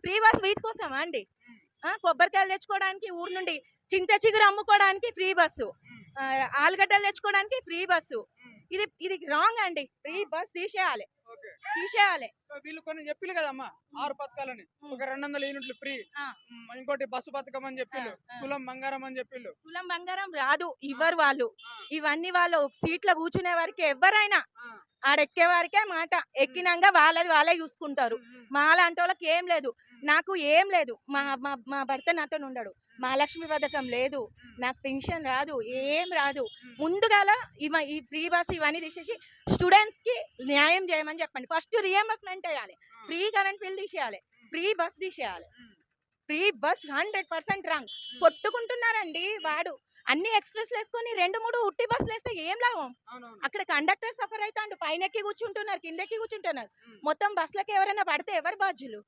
Free bus వీటి కోసమా అండి? కొబ్బరికాయలు తెచ్చుకోవడానికి ఊరు నుండి చింత చిగురు అమ్ముకోవడానికి ఫ్రీ బస్సు, ఆలుగడ్డలు తెచ్చుకోవడానికి ఫ్రీ బస్సు. ఇది రాంగ్ అండి. ఫ్రీ బస్ తీసేయాలి. వీళ్ళు కొన్ని చెప్పిల్లు కదమ్మా 6 పథకాలని. ఒక 200 యూనిట్లు ఫ్రీ, ఇంకోటి బస్సు పథకం అని చెప్పిల్లు, తులం బంగారం అని చెప్పిల్లు. తులం బంగారం రాదు, ఇవ్వరు వాళ్ళు. ఇవన్నీ వాళ్ళు సీట్లో కూర్చునే వారికి ఎవరైనా ఆడెక్కే వారికే మాట. ఎక్కినాక వాళ్ళే చూసుకుంటారు. మా లాంటి వాళ్ళకి ఏం లేదు. నాకు ఏం లేదు. మా భర్త నాతో ఉండడు. మహాలక్ష్మి పథకం లేదు, నాకు పెన్షన్ రాదు, ఏం రాదు. ముందుగాల ఈ ఫ్రీ బస్ ఇవన్నీ తీసేసి స్టూడెంట్స్ కి న్యాయం చేయమని చెప్పండి. ఫస్ట్ రియంబర్స్మెంట్ వేయాలి, ఫ్రీ కరెంట్ బిల్ తీసేయాలి, ఫ్రీ బస్ తీసేయాలి. Free bus 100% wrong. కొట్టుకుంటున్నారండి. వాడు అన్ని ఎక్స్ప్రెస్ వేసుకొని 2-3 ఉట్టి బస్సులు వేస్తే ఏం లాభం? అక్కడ కండక్టర్ సఫర్ అవుతాడు. పైన ఎక్కి కూర్చుంటున్నారు, కిందెక్కి కూర్చుంటున్నారు. మొత్తం బస్సులకి ఎవరైనా పడితే ఎవరు బాధ్యులు?